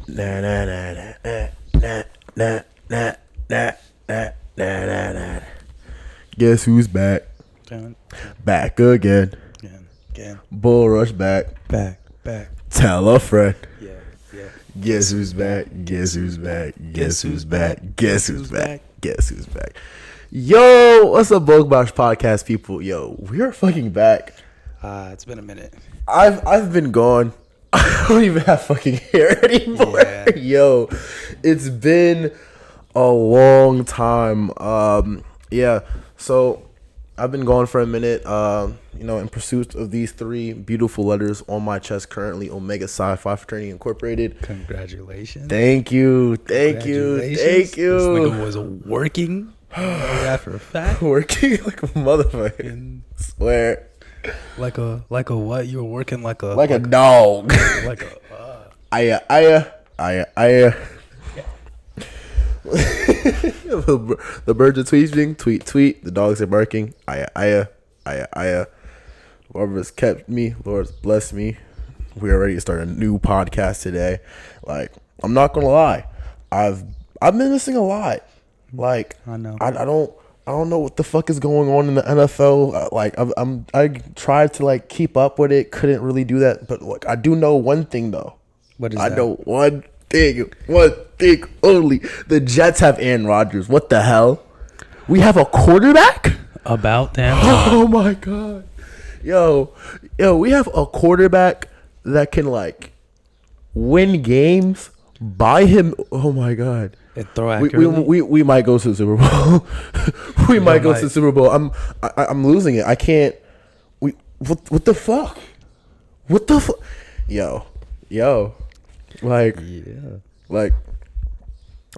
Na na na na na na na na na na na. Guess who's back? Back again. Again. Bull rush back. Back. Tell a friend. Yeah. Guess who's back? Guess who's back? Guess who's back? Guess who's back? Guess who's back? Yo, what's up, Bug Bosh Podcast people? Yo, we are fucking back. It's been a minute. I've been gone. I don't even have fucking hair anymore. Yeah. Yo, it's been a long time. Yeah. So I've been gone for a minute. In pursuit of these three beautiful letters on my chest currently, Omega Sci-Fi Fraternity Incorporated. Congratulations. Thank you. This nigga was working. Yeah, for a fact. Working like a motherfucker. Swear. Like a what? You were working like a dog. Like a Aya. The birds are tweeting, tweet. The dogs are barking. Aya. Whoever's kept me, Lord's blessed me. We are ready to start a new podcast today. Like, I'm not gonna lie, I've been missing a lot. Like, I know. I don't know what the fuck is going on in the NFL. I tried to like keep up with it, couldn't really do that. But look, I do know one thing though. What is I that? know one thing only. The Jets have Aaron Rodgers. What the hell? We have a quarterback? About damn. Oh my god. Yo, we have a quarterback that can like win games by him. Oh my god. And throw accurately. We might go to the Super Bowl. We might go to the Super Bowl. I'm losing it. I can't. What the fuck? What the fuck? Yo. Like, yeah. Like,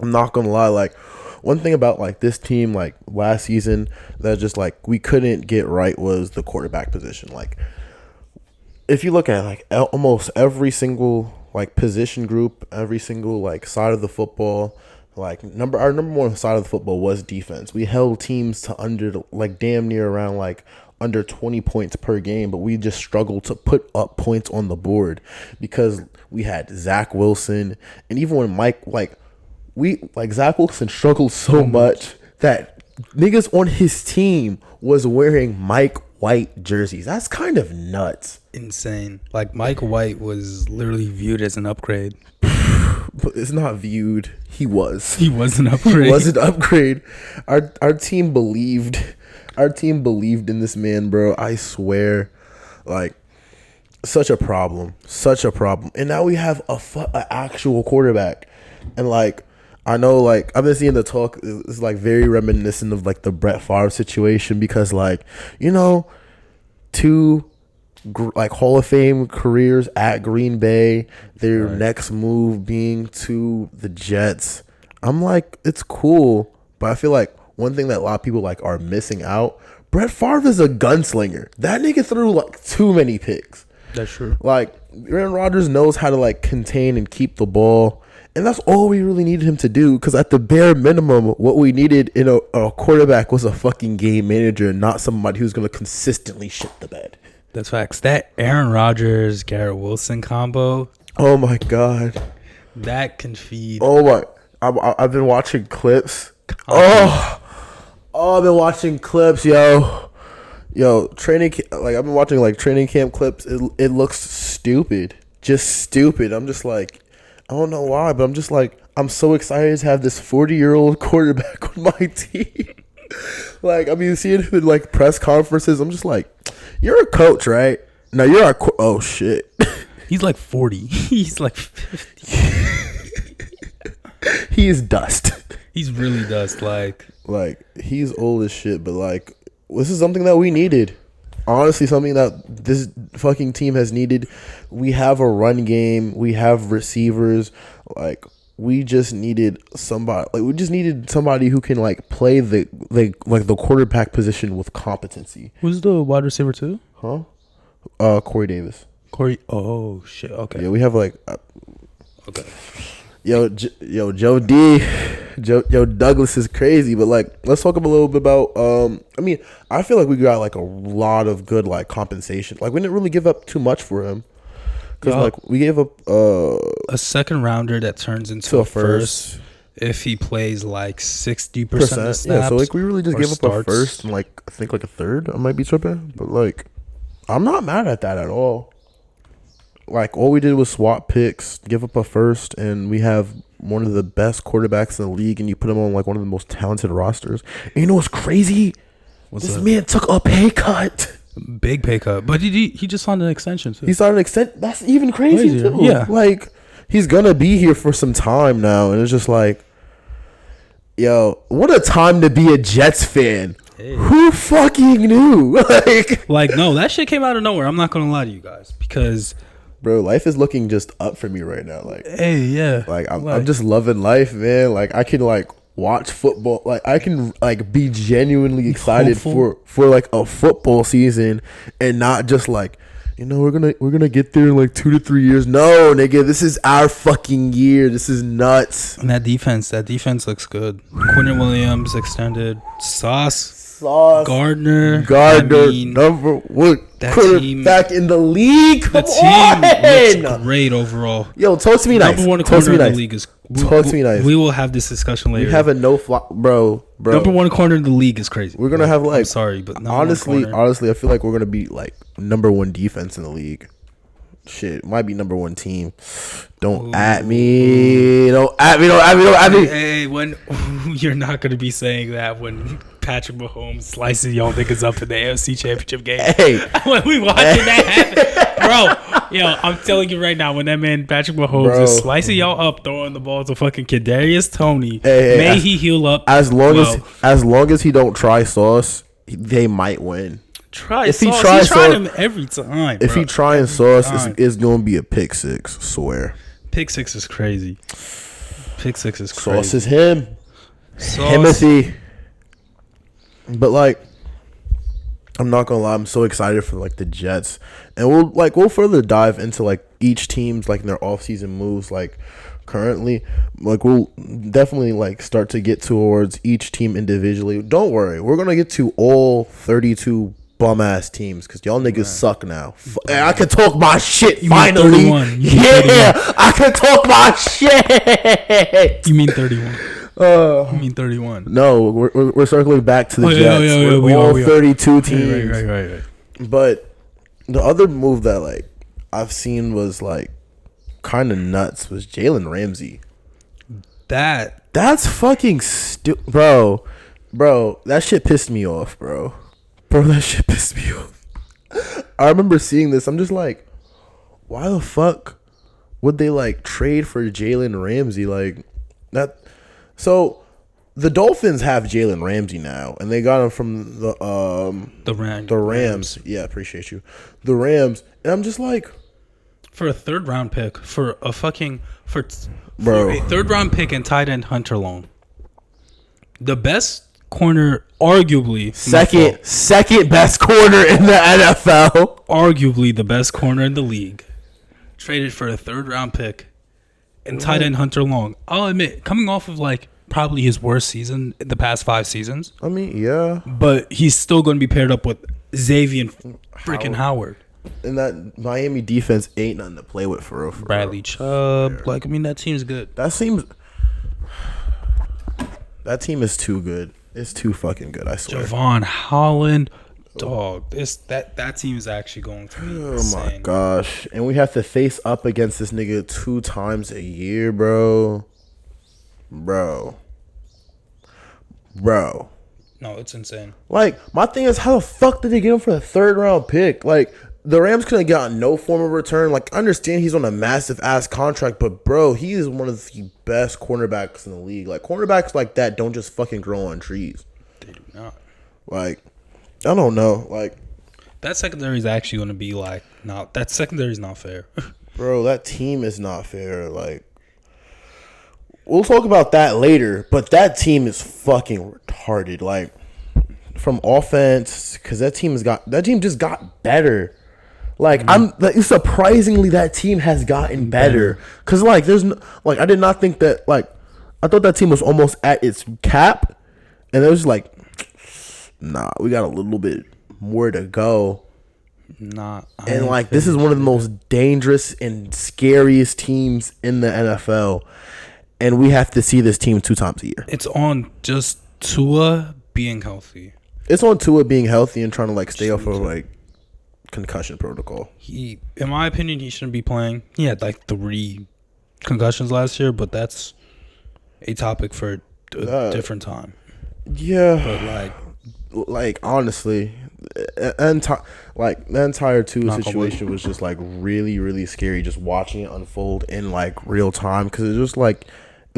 I'm not gonna lie. Like, one thing about like this team, like last season, that just like we couldn't get right was the quarterback position. Like, if you look at like almost every single like position group, every single like side of the football. Like our number one side of the football was defense. We held teams to under like damn near around like under 20 points per game, but we just struggled to put up points on the board because we had Zach Wilson, and even when Zach Wilson struggled so much that niggas on his team was wearing Mike White jerseys. That's kind of nuts. Insane. Like Mike White was literally viewed as an upgrade. But it's not viewed. He was. He was an upgrade. He was an upgrade. Our team believed. Our team believed in this man, bro. I swear. Like, such a problem. And now we have a actual quarterback. And like, I know, like, I've been seeing the talk. It's like very reminiscent of like the Brett Favre situation because, like, two like Hall of Fame careers at Green Bay, their next move being to the Jets. I'm like, it's cool, but I feel like one thing that a lot of people like are missing out. Brett Favre is a gunslinger. That nigga threw like too many picks. That's true. Like, Aaron Rodgers knows how to like contain and keep the ball, and that's all we really needed him to do. Because at the bare minimum, what we needed in a quarterback was a fucking game manager, not somebody who's gonna consistently shit the bed. That's facts. That Aaron Rodgers, Garrett Wilson combo. Oh my god. That can feed. Oh my. I've been watching clips. I've been watching clips, yo. Training. Like, I've been watching like training camp clips. It looks stupid. Just stupid. I'm just like, I don't know why, but I'm just like, I'm so excited to have this 40-year-old quarterback on my team. Like, I mean, seeing him in like press conferences, I'm just like, you're a coach, right? No, you're oh shit. He's like 40. He's like 50. He is dust. He's really dust. Like he's old as shit, but like, this is something that we needed. Honestly, something that this fucking team has needed. We have a run game. We have receivers. Like, we just needed somebody. Like, we just needed somebody who can like play the quarterback position with competency. Who's the wide receiver too? Huh? Corey Davis. Oh shit. Okay. Yeah, we have like. Okay. Yo, Joe D, Joe Douglas is crazy, but like, let's talk a little bit about. I mean, I feel like we got like a lot of good like compensation. Like, we didn't really give up too much for him. Because like we gave up a second rounder that turns into a first if he plays like 60% of the snaps. Yeah, so like we really just gave starts. up a first and like I think like a third. I might be tripping, but like I'm not mad at that at all. Like all we did was swap picks, give up a first, and we have one of the best quarterbacks in the league, and you put him on like one of the most talented rosters. And you know what's crazy? This man took a pay cut. Big pay cut. But he just signed an extension too. He signed an extension. That's even crazy too. Yeah. Like he's gonna be here for some time now, and it's just like, yo, what a time to be a Jets fan. Hey. Who fucking knew? like no, that shit came out of nowhere. I'm not gonna lie to you guys because, bro, life is looking just up for me right now. Like, hey, yeah, like I'm just loving life, man. Like I can like watch football. Like I can like be genuinely excited for like a football season and not just like, you know, we're gonna get there in like 2 to 3 years. No, nigga, this is our fucking year. This is nuts. And that defense looks good. Quentin Williams extended. Sauce, Gardner, I mean, number one quarterback in the league. The team looks great overall. Yo, talk to me nice. Number one corner in the league is. Talk to me nice. We will have this discussion later. We have a bro. Number one corner in the league is crazy. We're gonna have like. I'm sorry, but honestly, I feel like we're gonna be like number one defense in the league. Shit, might be number one team. Don't at me. Don't at me. Hey, when you're not gonna be saying that when Patrick Mahomes slices y'all niggas up in the AFC Championship game. Hey, when we watching that happen, bro. Yo, I'm telling you right now, when that man Patrick Mahomes is slicing y'all up, throwing the ball to fucking Kadarius Toney, may he heal up. As long as he don't try sauce, they might win. If he tries him every time. If he trying sauce, it's gonna be a pick six. Swear. Pick six is crazy. Sauce is him. Timothy. But like, I'm not gonna lie, I'm so excited for like the Jets, and we'll further dive into like each team's like their offseason moves. Like currently, like we'll definitely like start to get towards each team individually. Don't worry, we're gonna get to all 32 bum ass teams because y'all niggas suck now. I can talk my shit finally. Yeah, I can talk my shit. You mean 31? I mean 31. No, we're circling back to the Jets. We're all 32 teams. Right. But the other move that like I've seen was like kind of nuts was Jalen Ramsey. That's fucking stupid, bro. That shit pissed me off, bro. That shit pissed me off. I remember seeing this. I'm just like, why the fuck would they like trade for Jalen Ramsey like that? So the Dolphins have Jalen Ramsey now, and they got him from the Rams. Yeah, appreciate you. The Rams, and I'm just like, for a third round pick, for a third round pick and tight end Hunter Long, the best corner, arguably second best corner in the NFL, arguably the best corner in the league, traded for a third round pick. And tight end Hunter Long. I'll admit, coming off of like probably his worst season in the past 5 seasons. I mean, yeah. But he's still going to be paired up with Xavier freaking Howard. And that Miami defense ain't nothing to play with for real. Bradley Chubb. Like, I mean, that team's good. That team is too good. It's too fucking good, I swear. Javon Holland. Dog, that team is actually going to be insane. My gosh. And we have to face up against this nigga 2 times a year, bro. No, it's insane. Like, my thing is, how the fuck did they get him for a 3rd round pick? Like, the Rams couldn't get gotten no form of return. Like, I understand he's on a massive ass contract, but bro, he is one of the best cornerbacks in the league. Like, cornerbacks like that don't just fucking grow on trees. They do not. Like, I don't know. Like, that secondary is actually going to be like, that secondary is not fair. Bro, that team is not fair. Like, we'll talk about that later, but that team is fucking retarded. Like, from offense, because that team just got better. Like, surprisingly that team has gotten better. Because like, I did not think that, like, I thought that team was almost at its cap, and it was like, nah, we got a little bit more to go. Nah, And like this is one of the most dangerous and scariest teams in the NFL, and we have to see this team 2 times a year. It's on just Tua being healthy. It's on Tua being healthy and trying to like stay off of like concussion protocol. He, in my opinion, he shouldn't be playing. He had like 3 concussions last year, but that's a topic for a different time. Yeah, But like honestly, like the entire Tua situation was just like really, really scary. Just watching it unfold in like real time, because it just like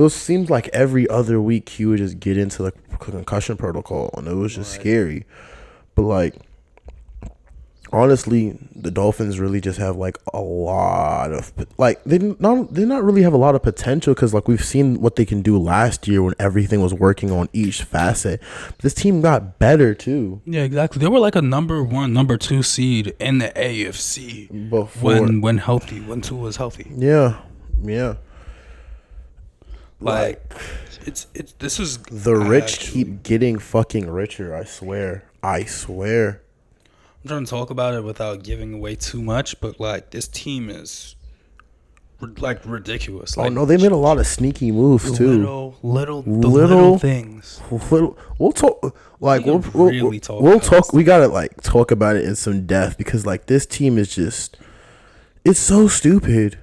seemed like every other week he would just get into the concussion protocol, and it was just scary. But like honestly, the Dolphins really just have like a lot of like they not really have a lot of potential, because like we've seen what they can do last year when everything was working on each facet. But this team got better too. Yeah, exactly. They were like a number 1, number 2 seed in the AFC before when healthy, when Tua was healthy. Yeah. Like it's this is the rich keep getting fucking richer. I swear. I'm trying to talk about it without giving away too much, but like this team is like ridiculous. Like, no, they made a lot of sneaky moves too. Little things. We'll talk. Like we'll talk. We gotta like talk about it in some depth, because like this team is just, it's so stupid.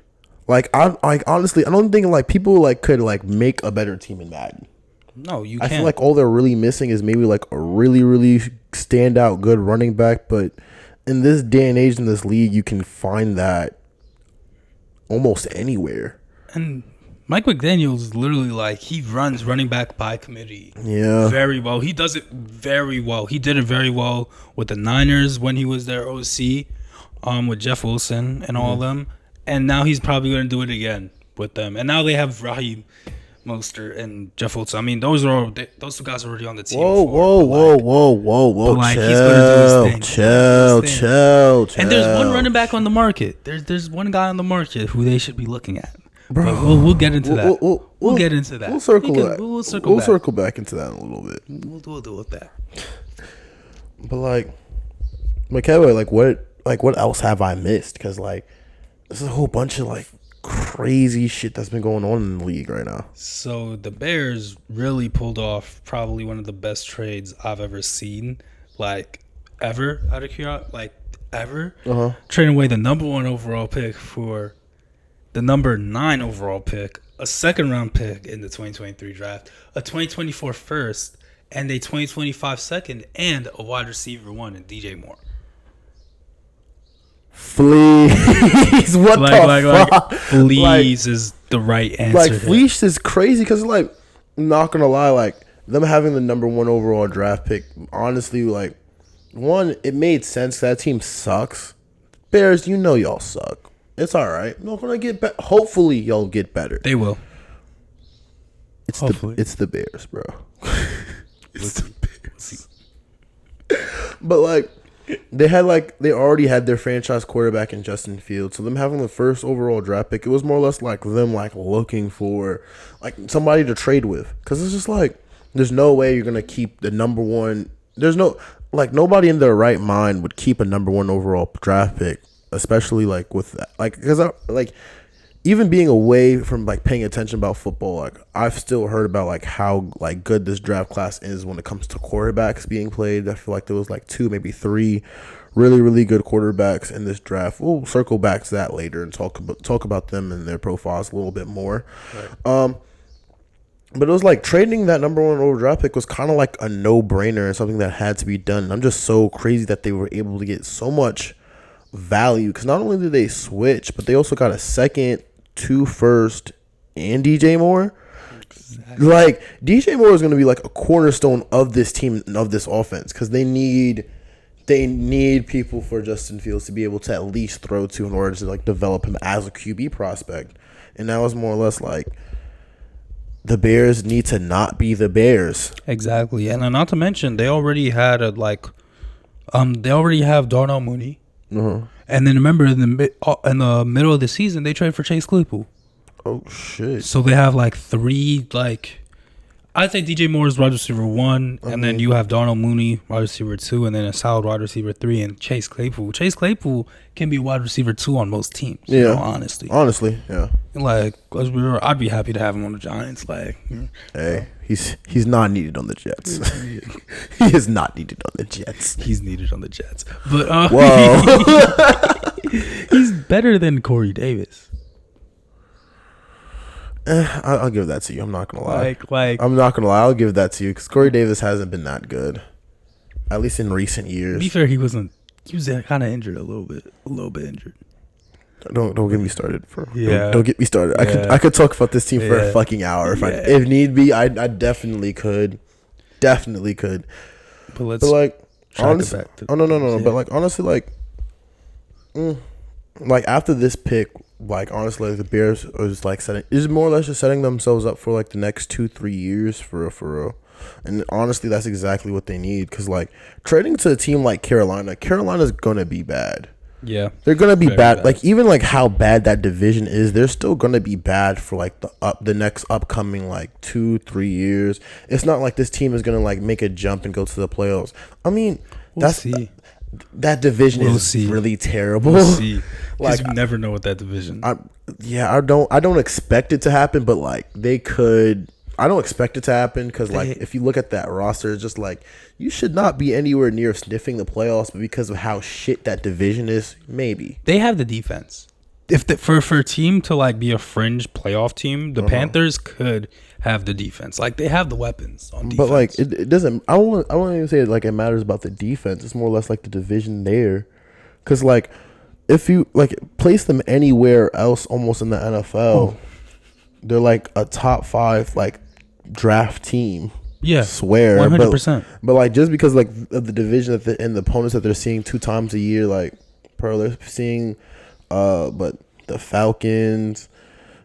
Like honestly, I don't think like people like could like make a better team in Madden. No, you can't. I feel like all they're really missing is maybe like a really, really standout good running back. But in this day and age in this league, you can find that almost anywhere. And Mike McDaniel's literally like, he runs running back by committee. Yeah. Very well. He does it very well. He did it very well with the Niners when he was their OC, with Jeff Wilson and all of them. And now he's probably going to do it again with them. And now they have Raheem Mostert and Jeff Wilson. I mean, those 2 guys are already on the team. Whoa! Like, chill, he's gonna do his thing. chill. And there's one running back on the market. There's one guy on the market who they should be looking at. Bro, but we'll get into that. We'll get into that. We'll circle back. We'll circle back into that in a little bit. We'll deal with that. But like McKellar, like what else have I missed? Because like there's a whole bunch of like crazy shit that's been going on in the league right now. So the Bears really pulled off probably one of the best trades I've ever seen, like ever, out of curiosity, like ever. Trading away the number 1 overall pick for the number 9 overall pick, a 2nd round pick in the 2023 draft, a 2024 first, and a 2025 second, and a wide receiver 1 in DJ Moore. Fleece, what the fuck? Fleece is the right answer. Like Fleece is crazy, because like, I'm not gonna lie, like them having the number 1 overall draft pick, honestly, like one, it made sense. That team sucks. Bears, you know y'all suck. It's all right. Not gonna get better. Hopefully, y'all get better. They will. It's the Bears, bro. It's the Bears. But like, they already had their franchise quarterback in Justin Fields. So them having the 1st overall draft pick, it was more or less like them like looking for like somebody to trade with. Because it's just like, there's no way you're gonna keep the number 1. There's no, like, nobody in their right mind would keep a number 1 overall draft pick, especially like with that. Like, because like, even being away from like paying attention about football, like I've still heard about like how like good this draft class is when it comes to quarterbacks being played. I feel like there was like 2, maybe 3 really, really good quarterbacks in this draft. We'll circle back to that later and talk about them and their profiles a little bit more. Right. But it was like trading that number 1 overall draft pick was kind of like a no-brainer and something that had to be done. And I'm just so crazy that they were able to get so much value, because not only did they switch, but they also got a 2nd, 2 first, and DJ Moore. Exactly. Like DJ Moore is going to be like a cornerstone of this team and of this offense, because they need people for Justin Fields to be able to at least throw to in order to like develop him as a QB prospect. And that was more or less like, the Bears need to not be the Bears. Exactly. And not to mention, they already had they already have Darnell Mooney. And then remember, in the middle of the season, they traded for Chase Claypool. Oh shit! So they have like 3 like I'd say DJ Moore is wide receiver 1, and then you have Darnell Mooney, wide receiver 2, and then a solid wide receiver 3, and Chase Claypool. Chase Claypool can be wide receiver 2 on most teams. Yeah, you know, honestly, yeah. Like, I'd be happy to have him on the Giants. Like, hey, he's not needed on the Jets. He is not needed on the Jets. He's needed on the Jets, but whoa, he's better than Corey Davis. I'll give that to you. I'm not gonna lie. Like I'm not gonna lie. I'll give that to you because Corey Davis hasn't been that good, at least in recent years. To be fair, he was kind of injured a little bit injured. Don't get me started. Yeah. Don't get me started. Yeah. I could talk about this team for a fucking hour if need be. I definitely could. But like honestly, no. Yeah. But like honestly, like after this pick, like honestly, like the Bears are just like is more or less just setting themselves up for like the next 2-3 years for real. And honestly, that's exactly what they need because like trading to a team like Carolina's gonna be bad. Yeah, they're gonna be bad. Like even like how bad that division is, they're still gonna be bad for like the next upcoming like 2-3 years. It's not like this team is gonna like make a jump and go to the playoffs. I mean, that division is really terrible. We'll see. Like you never know what that division. I don't expect it to happen, but like they could. I don't expect it to happen because like if you look at that roster, it's just like you should not be anywhere near sniffing the playoffs, but because of how shit that division is, maybe they have the defense. If for a team to like be a fringe playoff team, the Panthers could have the defense. Like they have the weapons on defense. But like it doesn't. I won't even say like it matters about the defense. It's more or less like the division there, because like if you like place them anywhere else, almost in the NFL, they're like a top 5 like draft team. Yeah, swear 100%. But like just because like of the division and the opponents that they're seeing 2 times a year, like they're seeing, but the Falcons,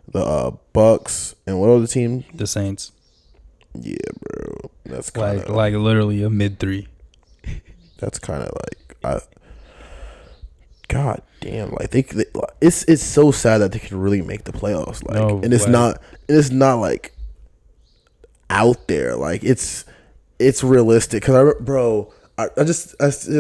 the Bucks, and what other team? The Saints. Yeah, bro. That's kind of like literally a mid 3. That's kind of like God damn, like they it's so sad that they can really make the playoffs, like, and it's not like out there, like it's realistic. Cause I just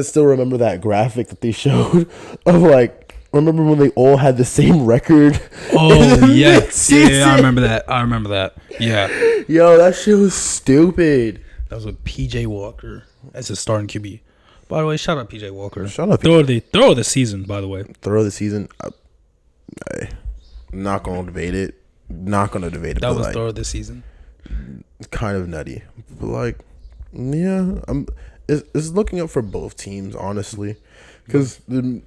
still remember that graphic that they showed of like, remember when they all had the same record? Oh yeah, I remember that. Yeah, yo, that shit was stupid. That was with PJ Walker as a starting QB. By the way, shout out PJ Walker. Shout out throw of the season. By the way, throw of the season. I'm not gonna debate it. That was throw of the season. Kind of nutty, but like, yeah, it's looking up for both teams honestly, because the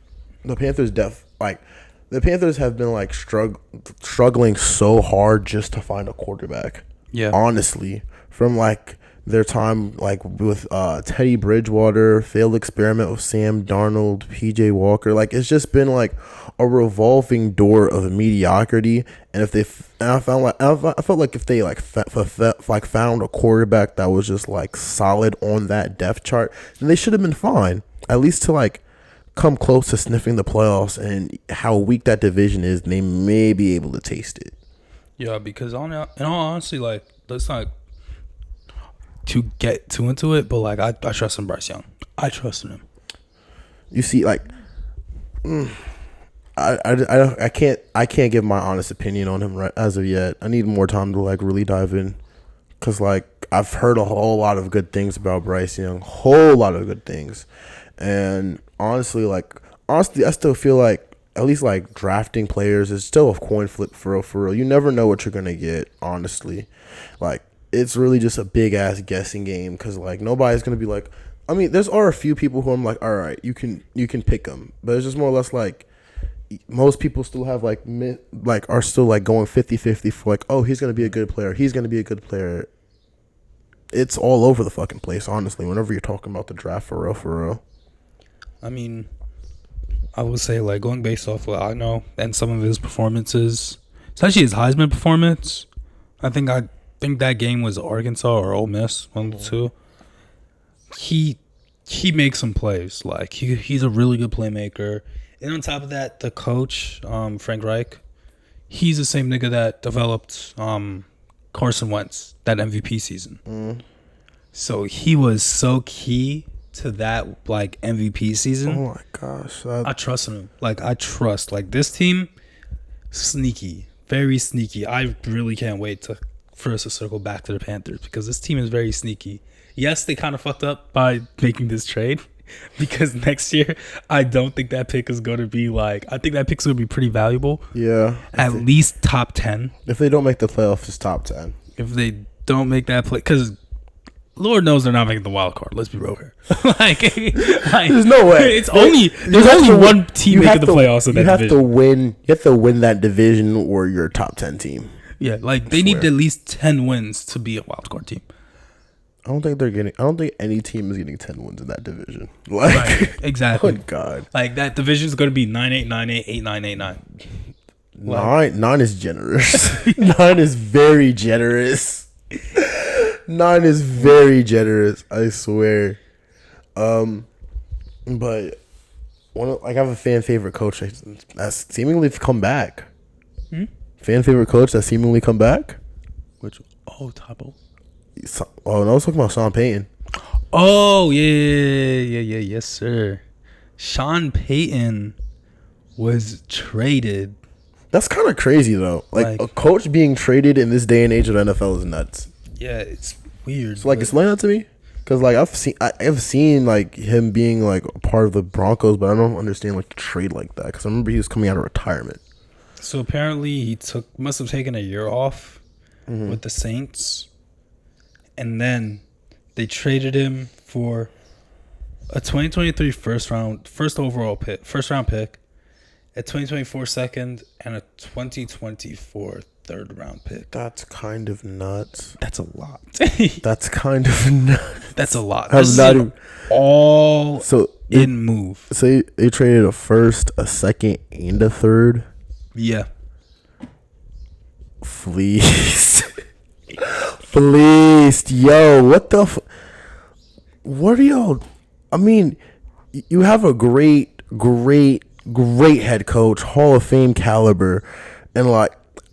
Panthers the Panthers have been like struggling so hard just to find a quarterback. Yeah, honestly, from like their time like with Teddy Bridgewater, failed experiment with Sam Darnold, PJ Walker, like it's just been like a revolving door of mediocrity. And I felt like if they like found a quarterback that was just like solid on that depth chart, then they should have been fine, at least to like come close to sniffing the playoffs. And how weak that division is, they may be able to taste it. Yeah, because in all honesty, like let's not to get too into it, but like I trust in Bryce Young. I trust in him. You see, like, I can't give my honest opinion on him right as of yet. I need more time to like really dive in, cause like I've heard a whole lot of good things about Bryce Young, and honestly, I still feel like at least like drafting players is still a coin flip for real. You never know what you're gonna get, honestly, like. It's really just a big ass guessing game because like nobody's gonna be like. I mean, there's a few people who I'm like, all right, you can pick them, but it's just more or less like most people still have like are still like going 50-50 for like, oh, he's gonna be a good player. It's all over the fucking place, honestly. Whenever you're talking about the draft for real. I mean, I would say like going based off what I know and some of his performances, especially his Heisman performance. I think that game was Arkansas or Ole Miss, one of the two. He makes some plays. Like he's a really good playmaker. And on top of that, the coach, Frank Reich, he's the same nigga that developed Carson Wentz, that MVP season. So he was so key to that like MVP season. Oh my gosh. I trust him. Like I trust like this team, sneaky, very sneaky. I really can't wait for us to circle back to the Panthers because this team is very sneaky. Yes, they kind of fucked up by making this trade because next year I don't think that pick is going to be like. I think that pick's going to be pretty valuable. Yeah. At least top 10. If they don't make the playoffs, it's top 10. If they don't make that play, because Lord knows they're not making the wild card. Let's be real here. like, there's no way. There's only one team making the playoffs in that division. You have to win that division, or you're a top 10 team. Yeah, like they need at least 10 wins to be a wild card team. I don't think any team is getting 10 wins in that division. Like, right, exactly. Oh God. Like that division is going to be 9-8, 9-8, 8-9, 8-9. Nine is generous. 9 is very generous. 9 is very generous. I swear. But I have a fan favorite coach that's seemingly come back. Fan favorite coach that's seemingly come back. Which Tabo. Oh no, I was talking about Sean Payton. Oh yeah, yes sir. Sean Payton was traded. That's kind of crazy though. Like a coach being traded in this day and age of the NFL is nuts. Yeah, it's weird. So explain that to me, because like I've seen like him being like a part of the Broncos, but I don't understand like the trade like that because I remember he was coming out of retirement. So apparently he must have taken a year off with the Saints, and then they traded him for a 2023 first round pick, a 2024 second, and a 2024 third round pick. That's kind of nuts. That's a lot. That's kind of nuts. That's a lot. This is an all-in move. So they traded a first, a second, and a third. Yeah. Fleeced. Fleeced. Yo, what the what are y'all? I mean, you have a great head coach, Hall of Fame caliber, and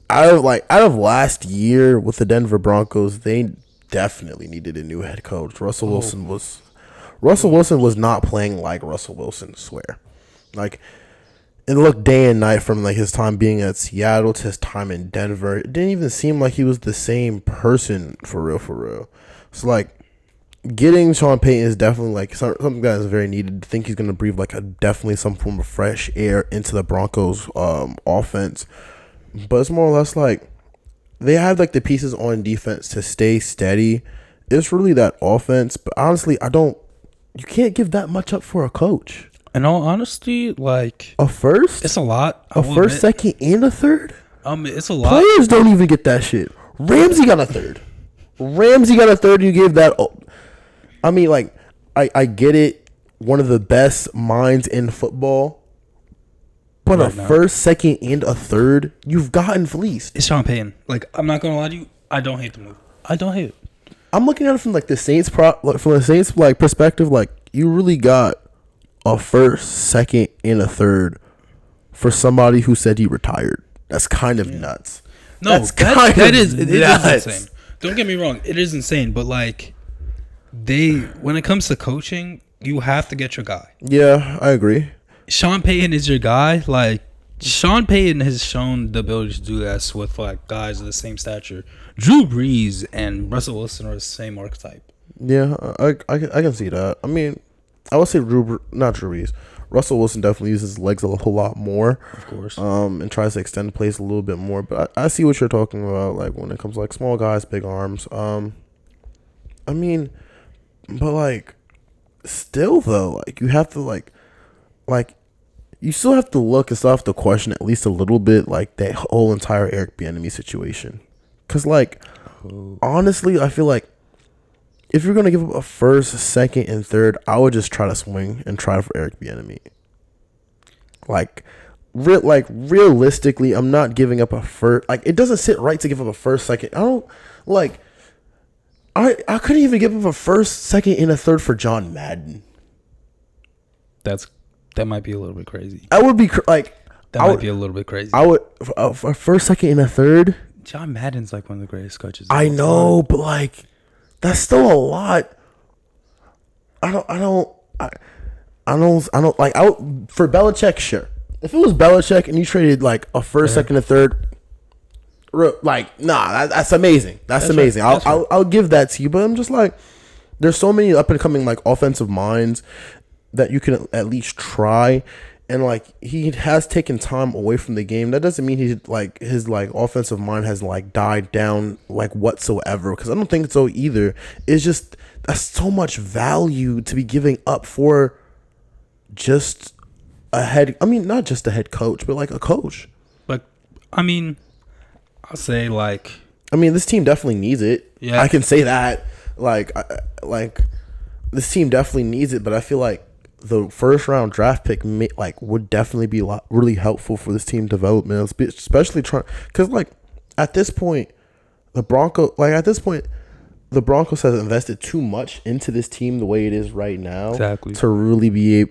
out of last year with the Denver Broncos, they definitely needed a new head coach. Russell Wilson was not playing like Russell Wilson, I swear. Like, it looked day and night from like his time being at Seattle to his time in Denver. It didn't even seem like he was the same person for real. So like, getting Sean Payton is definitely like something that is very needed. I think he's gonna breathe like definitely some form of fresh air into the Broncos offense. But it's more or less like they have like the pieces on defense to stay steady. It's really that offense. But honestly, you can't give that much up for a coach. In all honesty, like a first, it's a lot. A first, second, and a third. It's a lot. Players don't even get that shit. Ramsey got a third. You gave that. I mean, like, I get it. One of the best minds in football. But right now, first, second, and a third, you've gotten fleeced. It's Sean Payton. Like, I'm not gonna lie to you. I don't hate the move. I don't hate it. I'm looking at it from like the Saints perspective. Like, you really got a first, second, and a third for somebody who said he retired. That's kind of nuts. No, that is insane. Don't get me wrong. It is insane. But like, when it comes to coaching, you have to get your guy. Yeah, I agree. Sean Payton is your guy. Like, Sean Payton has shown the ability to do that with like guys of the same stature. Drew Brees and Russell Wilson are the same archetype. Yeah, I can see that. I mean, I would say not Drew Brees. Russell Wilson definitely uses his legs a whole lot more, of course, and tries to extend the plays a little bit more. But I see what you're talking about, like when it comes to like small guys, big arms. I mean, but like, still though, like you have to like you still have to look and still have to question at least a little bit like that whole entire Eric Bieniemy situation, because like honestly, I feel like if you're gonna give up a first, second, and third, I would just try to swing and try for Eric Bieniemy. Realistically, I'm not giving up a first. Like, it doesn't sit right to give up a first, second. I don't like. I couldn't even give up a first, second, and a third for John Madden. That might be a little bit crazy. I would be might be a little bit crazy. I would a first, second, and a third. John Madden's like one of the greatest coaches. I know, but like that's still a lot. I don't like for Belichick, sure. If it was Belichick and you traded like a first, second, and third, like that's amazing. That's amazing. Right. I'll give that to you. But I'm just like, there's so many up and coming like offensive minds that you can at least try. And like he has taken time away from the game. That doesn't mean he's like his like offensive mind has like died down like whatsoever. Because I don't think so either. It's just that's so much value to be giving up for just a head. I mean, not just a head coach, but like a coach. But I mean, I'll say like. I mean, this team definitely needs it. Yeah, I can say that. Like this team definitely needs it. But I feel like the first round draft pick would definitely be really helpful for this team development, especially because like at this point the Broncos has invested too much into this team the way it is right now. Exactly. To really be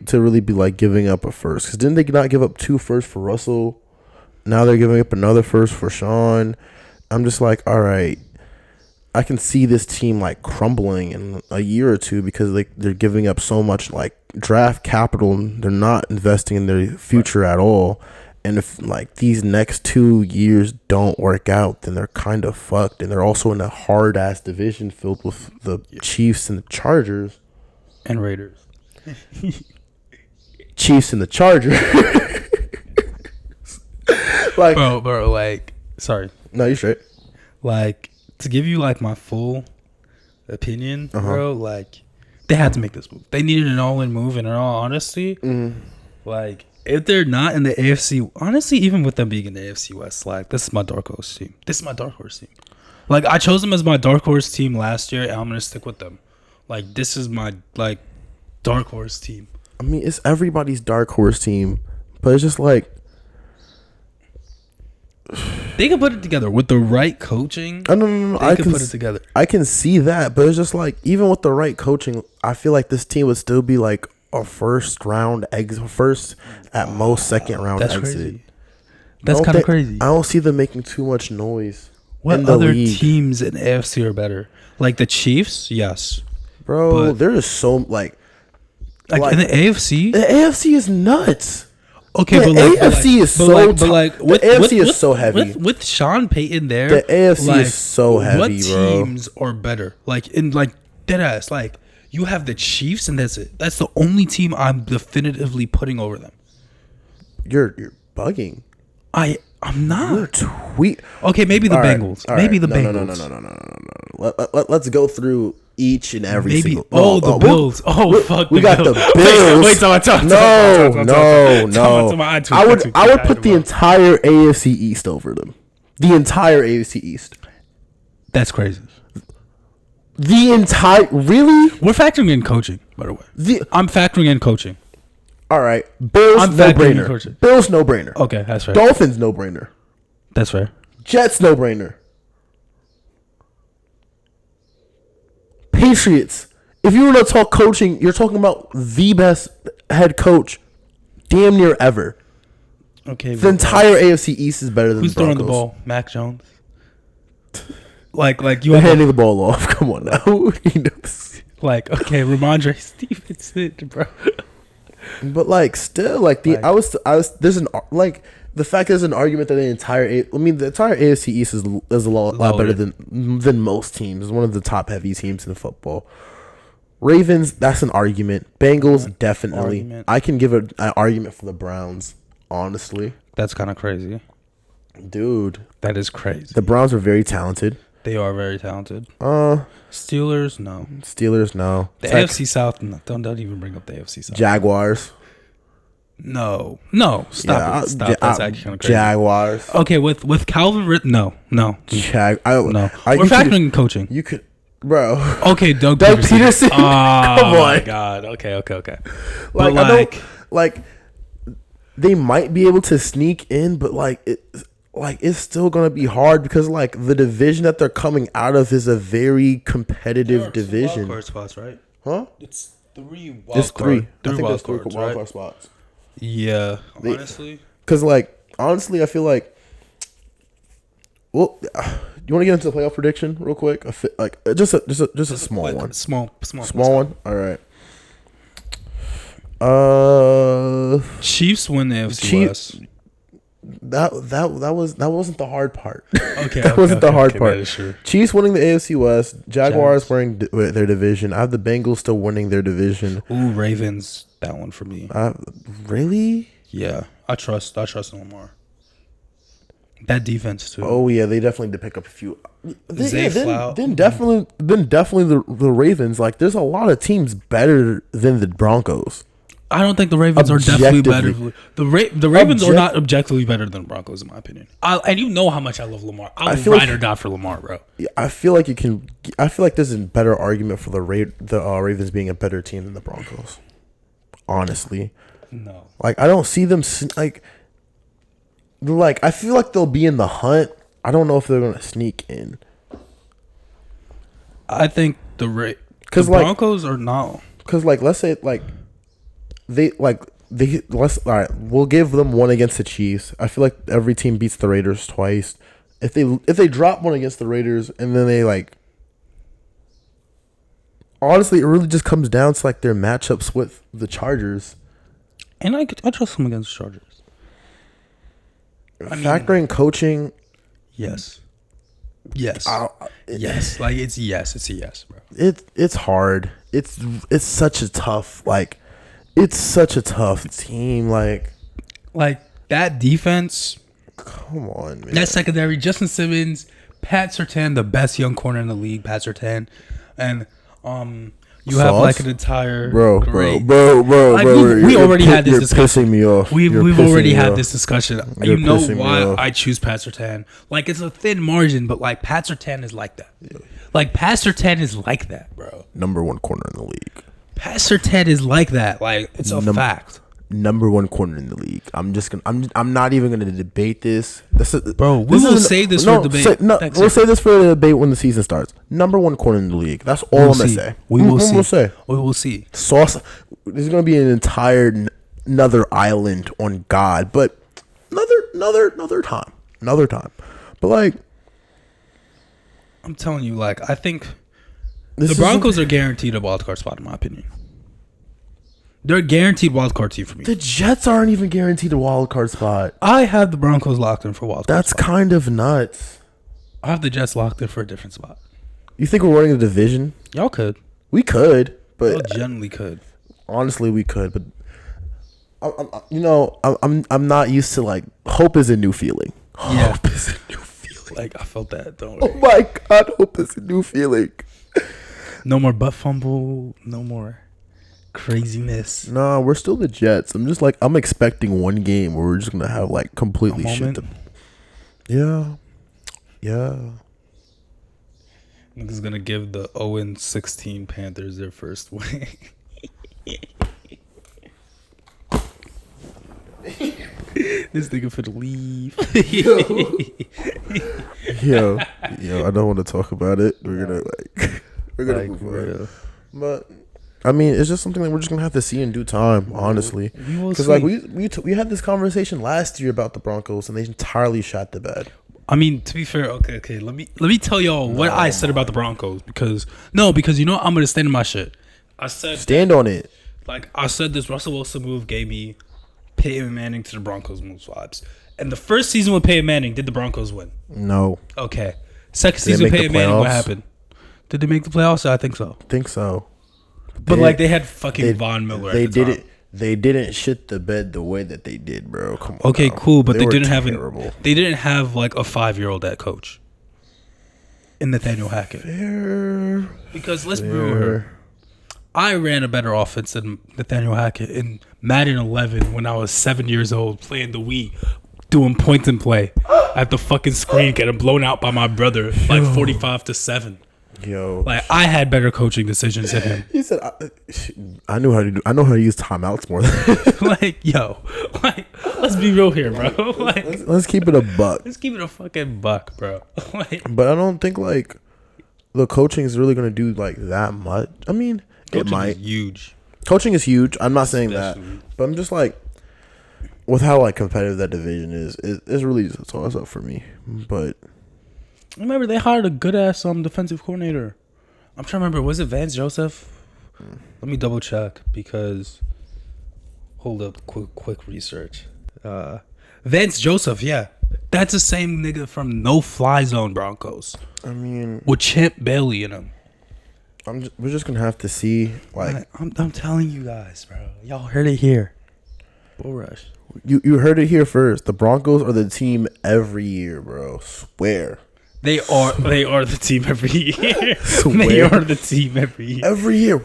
like giving up a first. Because didn't they not give up 2 firsts for Russell? Now they're giving up another first for Sean. I'm just like, all right, I can see this team like crumbling in a year or two because they're giving up so much like draft capital and they're not investing in their future at all. And if like these next 2 years don't work out, then they're kind of fucked. And they're also in a hard ass division filled with the Chiefs and the Chargers and Raiders. Chiefs and the Chargers. Like, bro, like, sorry. No, you're straight. Like, to give you like my full opinion, bro, like they had to make this move. They needed an all-in move, and in all honesty, like if they're not in the AFC, honestly, even with them being in the AFC West, like this is my dark horse team. Like I chose them as my dark horse team last year, and I'm gonna stick with them. Like this is my like dark horse team. I mean, it's everybody's dark horse team, but it's just like they can put it together with the right coaching. No. I can put it together. I can see that, but it's just like even with the right coaching, I feel like this team would still be like a first round exit, first at most second round exit. Crazy. That's kind of crazy. I don't see them making too much noise. What other teams in AFC are better? Like the Chiefs, yes, bro. There is so like in the AFC. The AFC is nuts. Okay, the AFC is so heavy. With Sean Payton there, the AFC is so heavy, what bro. teams are better? Like in like deadass, like you have the Chiefs, and that's it. That's the only team I'm definitively putting over them. You're bugging. I'm not. Okay, maybe the Bengals. Right. Maybe the Bengals. No. Let's go through each and every single. The Bills. Fuck. We got the Bills. Wait, no. I would put the entire AFC East over them. The entire AFC East. That's crazy. Really? We're factoring in coaching, by the way. I'm factoring in coaching. All right, Bills no brainer. Bills no brainer. Okay, that's fair. Dolphins no brainer. That's fair. Jets no brainer. Patriots. If you were to talk coaching, you're talking about the best head coach, damn near ever. Okay. The entire AFC East is better than who's the Broncos. Throwing the ball? Mac Jones. Like you are handing the ball off. Come on now. Like okay, Ramondre Stevenson, bro. But like still like the I was there's an like the fact there's an argument that the entire AFC East is a lot better than most teams. It's one of the top heavy teams in football. Ravens, that's an argument. Bengals, definitely. Argument. I can give an argument for the Browns, honestly. That's kind of crazy. Dude. That is crazy. The Browns are very talented. They are very talented. Steelers, no. The AFC South, no. Don't even bring up the AFC South. Jaguars. No. Stop it. That's actually kind of crazy. Jaguars. Okay, with Calvin no. No. We're factoring in coaching. You could, bro. Okay, Doug Peterson. Oh, come on. My God. Okay. Like I don't like. They might be able to sneak in, but it's still gonna be hard because like the division that they're coming out of is a very competitive division. Wild card spots, right? Huh? It's 3 I think wild there's 3 cards, wild card spots. Yeah, honestly. Because honestly, I feel like Well, you want to get into the playoff prediction real quick? Just a small one. Small One. All right. Chiefs win the AFC West. That wasn't the hard part. Okay, that wasn't the hard part. That is true. Chiefs winning the AFC West. Jaguars winning their division. I have the Bengals still winning their division. Ooh, Ravens. That one for me. Really? Yeah, I trust Lamar. That defense too. Oh yeah, they definitely did pick up a few. Then definitely the Ravens. Like, there's a lot of teams better than the Broncos. I don't think the Ravens are definitely better. The Ravens are not objectively better than the Broncos, in my opinion. And you know how much I love Lamar. I would ride or die for Lamar, bro. Yeah, I feel like there's a better argument for the Ravens being a better team than the Broncos. Honestly, no. Like, I don't see them like I feel like they'll be in the hunt. I don't know if they're gonna sneak in. I think the Broncos are not. Because let's say we'll give them one against the Chiefs. I feel like every team beats the Raiders twice. If they drop one against the Raiders and then they honestly, it really just comes down to their matchups with the Chargers. And I trust them against the Chargers. Factoring coaching, yes. Yes. Yes. It's a yes, bro. It's hard. It's such a tough it's such a tough team. Like that defense. Come on, man. That secondary, Justin Simmons, Pat Surtain, the best young corner in the league, Pat Surtain, and you have an entire bro. We already had this discussion. You're pissing me off. We've already had this discussion. You know why I choose Pat Surtain? It's a thin margin, but Pat Surtain is like that. Yeah. Pat Surtain is like that, bro. Number one corner in the league. Pat Surtain is like that. It's a fact. Number one corner in the league. I'm not even gonna debate this. We will save this for debate. We'll save this for the debate when the season starts. Number one corner in the league. That's all I'm gonna say. We will see. We will see. Sauce. There's gonna be an entire another island on God, but another time. But I'm telling you, I think the Broncos are guaranteed a wild card spot, in my opinion. They're a guaranteed wild card team for me. The Jets aren't even guaranteed a wild card spot. I have the Broncos locked in for wild card. That's kind of nuts. I have the Jets locked in for a different spot. You think we're winning the division? Y'all could. We could, but y'all generally could. Honestly, we could, but I'm not used to hope is a new feeling. Yeah. Hope is a new feeling. I felt that. Don't worry. Oh my God, hope is a new feeling. No more butt fumble. No more craziness. Nah, we're still the Jets. I'm just I'm expecting one game where we're just gonna have completely shit. Yeah. Niggas gonna give the 0-16 Panthers their first win. This nigga finna leave. Yo, I don't want to talk about it. We're gonna move on. But I mean, it's just something that we're just gonna have to see in due time, honestly. Because we had this conversation last year about the Broncos, and they entirely shot the bed. I mean, to be fair, okay. Let me tell y'all what I said about the Broncos because I'm gonna stand in my shit. I said stand on it. I said this Russell Wilson move gave me Peyton Manning to the Broncos moves vibes. And the first season with Peyton Manning, did the Broncos win? No. Okay. Second season with Peyton Manning, what happened? Did they make the playoffs? I think so. But they had fucking Von Miller. They didn't shit the bed the way that they did, bro. Come on. Okay, cool, but they didn't have a 5-year-old head coach in Nathaniel Hackett. Fair. Because let's be real here. I ran a better offense than Nathaniel Hackett in Madden 11 when I was 7 years old playing the Wii, doing point and play at the fucking screen, getting blown out by my brother 45-7. Yo, I had better coaching decisions than him. He said, "I know how to use timeouts more than." Let's be real here, bro. Let's keep it a buck. Let's keep it a fucking buck, bro. But I don't think the coaching is really gonna do that much. I mean, coaching it might. Is huge. Coaching is huge. I'm not saying that, but I'm just with how competitive that division is, it's really just a toss up for me. But Remember, they hired a good ass defensive coordinator. I'm trying to remember. Was it Vance Joseph? Let me double check because. Hold up, quick research. Vance Joseph, yeah, that's the same nigga from No Fly Zone Broncos. I mean, with Champ Bailey in him. We're just gonna have to see. Like, I'm telling you guys, bro. Y'all heard it here. Bull Rush. You heard it here first. The Broncos are the team every year, bro. Swear. They are the team every year. Swear. They are the team every year. Every year,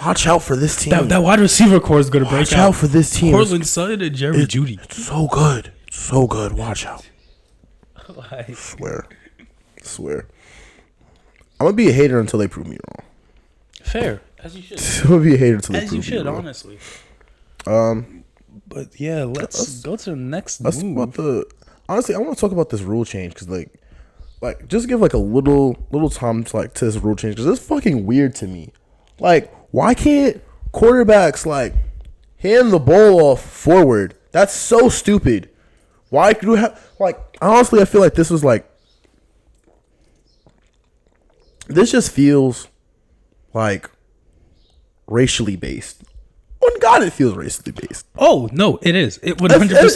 watch out for this team. That wide receiver core is gonna break out. Watch out for this team. Cortland Sutton and Jerry Jeudy. It's so good. So good. Watch out. Like, Swear. I'm gonna be a hater until they prove me wrong. Fair, as you should. I'm gonna be a hater until they As prove you me wrong. should, honestly. But yeah, let's go to the next move. Honestly, I want to talk about this rule change because like just give like a little time to to this rule change because it's fucking weird to me. Like, why can't quarterbacks like hand the ball off forward? That's so stupid. Why do you have honestly? I feel like this was this just feels like racially based. On God, it feels racially based. Oh no, it is. It 100% is.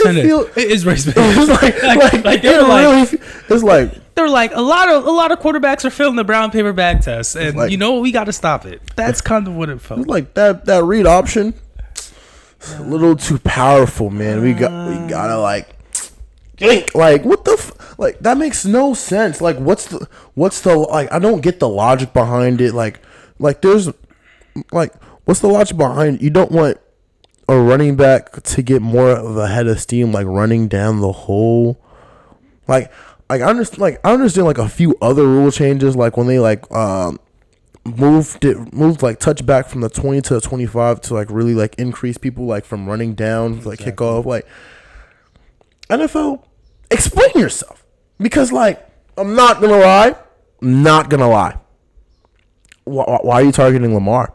It is race based. It's they're like a lot of quarterbacks are failing the brown paper bag test, and you know what? We got to stop it. That's kind of what it felt. It's like that read option. It's a little too powerful, man. We gotta what the that makes no sense. Like what's the I don't get the logic behind it. There's what's the logic behind you don't want a running back to get more of a head of steam running down the hole. I understand a few other rule changes when they moved touchback from the 20 to the 25 to really increase people from running down kickoff. NFL, explain yourself because I'm not gonna lie. Why are you targeting Lamar?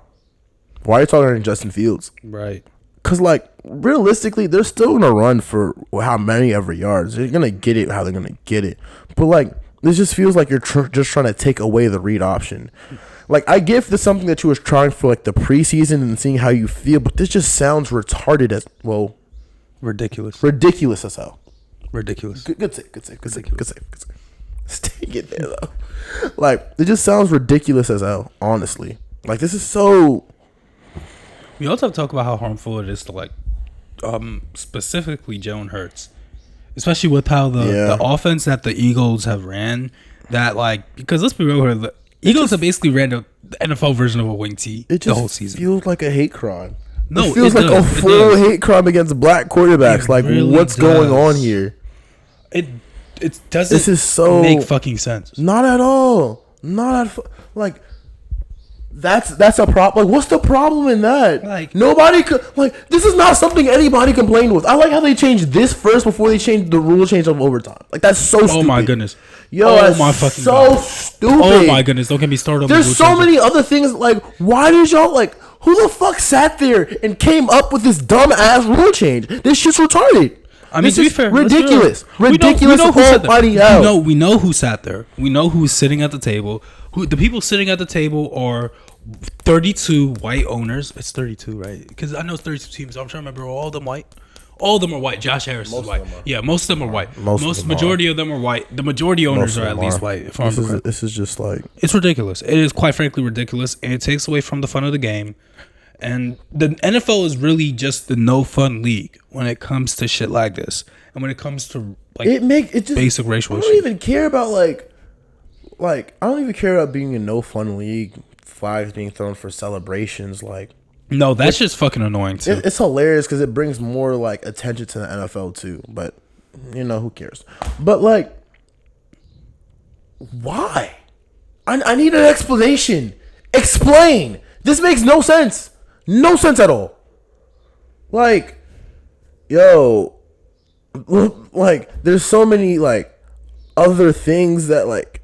Why are you targeting Justin Fields? Right. Because realistically, they're still gonna run for how many ever yards. They're gonna get it how they're gonna get it. But this just feels like you're just trying to take away the read option. I get this something that you was trying for the preseason and seeing how you feel, but this just sounds retarded as well. Ridiculous as hell. Ridiculous. Good save. Stay it there though. It just sounds ridiculous as hell. Honestly, this is so. We also have to talk about how harmful it is to specifically Jalen Hurts, especially with how the offense that the Eagles have ran. That because let's be real here, the Eagles have basically ran the NFL version of a wing tee the whole season. It feels like a hate crime. No, it feels a full hate crime against black quarterbacks. What's going on here? It doesn't. This is so make fucking sense. Not at all. That's a problem. What's the problem in that? Nobody could. This is not something anybody complained with. I like how they changed this first before they changed the rule change of overtime. That's so stupid. Oh my goodness. Yo, that's my fucking God. Stupid. Oh my goodness. Don't get me started on There's so many other things. Why did y'all who the fuck sat there and came up with this dumb ass rule change? This shit's retarded. I mean, this is fair, ridiculous. Ridiculous. We know who sat there. We know who's sitting at the table. The people sitting at the table are 32 white owners. It's 32, right? Because I know it's 32 teams. So I'm trying to remember all of them white. All of them are white. Josh Harris is white. Yeah, most of them are white. Majority of them are white. The majority owners are at least white. This is just it's ridiculous. It is quite frankly ridiculous, and it takes away from the fun of the game. And the NFL is really just the no fun league when it comes to shit like this, and when it comes to basic racial issues. I don't even care about I don't even care about being a no fun league. Flags being thrown for celebrations, no, that's just fucking annoying too. It's hilarious because it brings more attention to the NFL too. But who cares? But why? I need an explanation. Explain. This makes no sense. No sense at all. There's so many other things that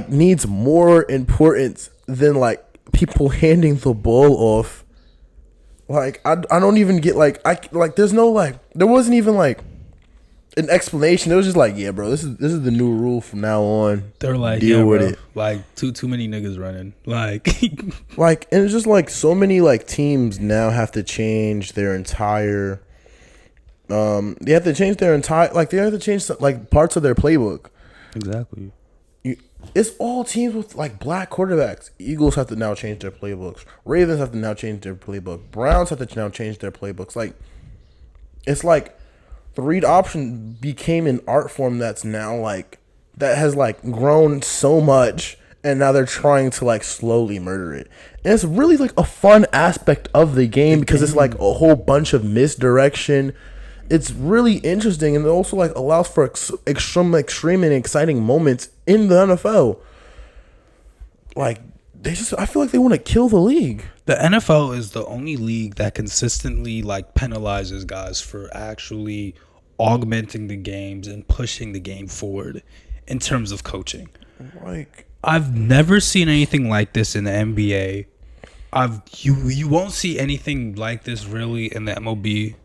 needs more importance than people handing the ball off. I don't even get there's no there wasn't even an explanation. It was just like, yeah, bro, this is the new rule from now on. They're like, deal yeah, with bro, it. like too many niggas running. Like, Like, and it's just like so many like teams now have to change their entire. They have to change their entire like they have to change like parts of their playbook. exactly. It's all teams with like black quarterbacks. Eagles have to now change their playbooks. Ravens have to now change their playbook. Browns have to now change their playbooks. Like, it's like the read option became an art form that's now like that has like grown so much, and now they're trying to like slowly murder it. And it's really like a fun aspect of the game because it's like a whole bunch of misdirection. It's really interesting, and it also like allows for extreme and exciting moments in the NFL. Like I feel like they want to kill the league. The NFL is the only league that consistently like penalizes guys for actually augmenting the games and pushing the game forward in terms of coaching. Like, I've never seen anything like this in the NBA. You won't see anything like this really in the MLB.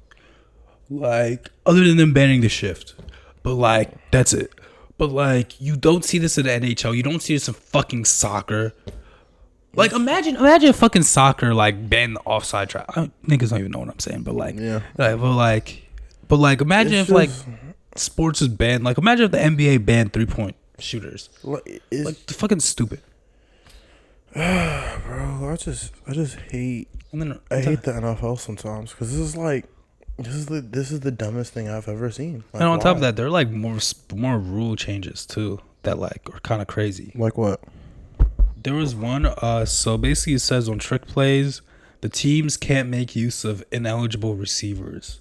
Like, other than them banning the shift. But, like, that's it. But, like, you don't see this in the NHL. You don't see this in fucking soccer. Like, imagine fucking soccer, like, ban the offside trap. Niggas don't even know what I'm saying, but, like, yeah. But imagine if, like, sports is banned. Like, imagine if the NBA banned 3-point shooters. Like, fucking stupid. Bro, I just hate. I hate the NFL sometimes because this is like. This is the dumbest thing I've ever seen. Like, and on top of that, there are like more rule changes too that like are kind of crazy. Like what? There was one. So basically, it says on trick plays, the teams can't make use of ineligible receivers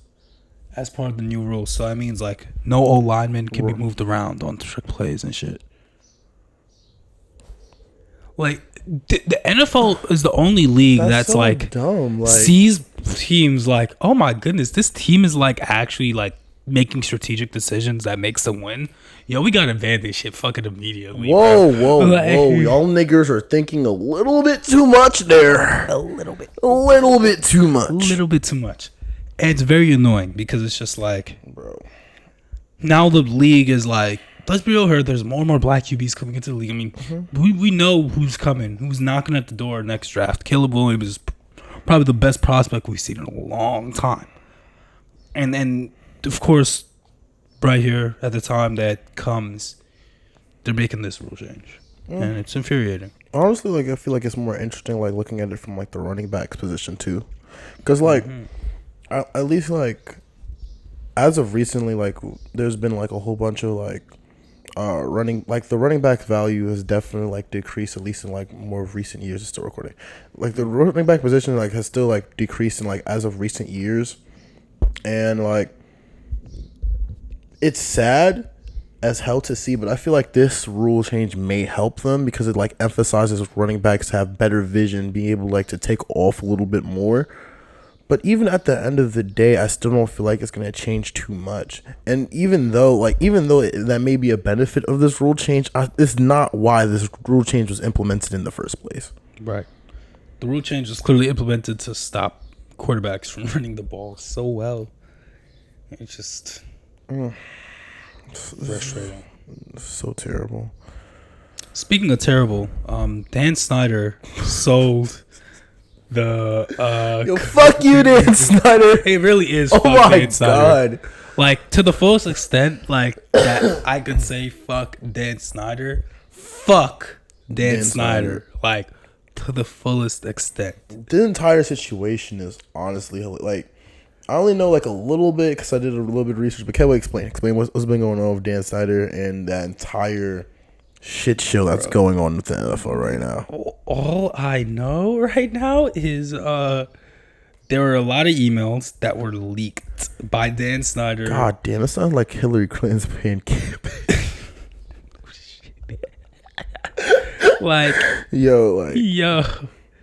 as part of the new rule. So that means like no O lineman can be moved around on trick plays and shit. Like the NFL is the only league that's so like dumb. Like, sees teams like, oh my goodness, this team is like actually like making strategic decisions that makes them win. Yo, we gotta ban this shit fucking immediately. Whoa, y'all niggers are thinking a little bit too much there. A little bit too much. And it's very annoying because it's just like, bro. Now the league is like, let's be real here. There's more and more black QBs coming into the league. I mean, we know who's coming, who's knocking at the door next draft. Caleb Williams is probably the best prospect we've seen in a long time. And then, of course, right here at the time that comes, they're making this rule change. And it's infuriating. Honestly, like I feel like it's more interesting like looking at it from like the running back's position too. Because like, at least like, as of recently, like there's been like a whole bunch of like, the running back value has definitely like decreased, at least in like more recent years. It's still recording. Like the running back position like has still like decreased in like as of recent years, and like it's sad as hell to see, but I feel like this rule change may help them because it like emphasizes running backs to have better vision, being able like to take off a little bit more. But even at the end of the day, I still don't feel like it's going to change too much. And even though that may be a benefit of this rule change, it's not why this rule change was implemented in the first place. Right. The rule change was clearly implemented to stop quarterbacks from running the ball so well. It's just frustrating. So terrible. Speaking of terrible, Dan Snyder sold the yo, fuck you, Dan Snyder. It really is. Oh fuck my Dan Snyder. god! Like to the fullest extent, like that I could say fuck Dan Snyder. Fuck Dan Snyder. Like to the fullest extent. The entire situation is honestly like I only know like a little bit because I did a little bit of research. But can we explain what's been going on with Dan Snyder and that entire shit show that's going on with the NFL right now? All I know right now is there were a lot of emails that were leaked by Dan Snyder. God damn, it sounds like Hillary Clinton's paying campaign. Yo,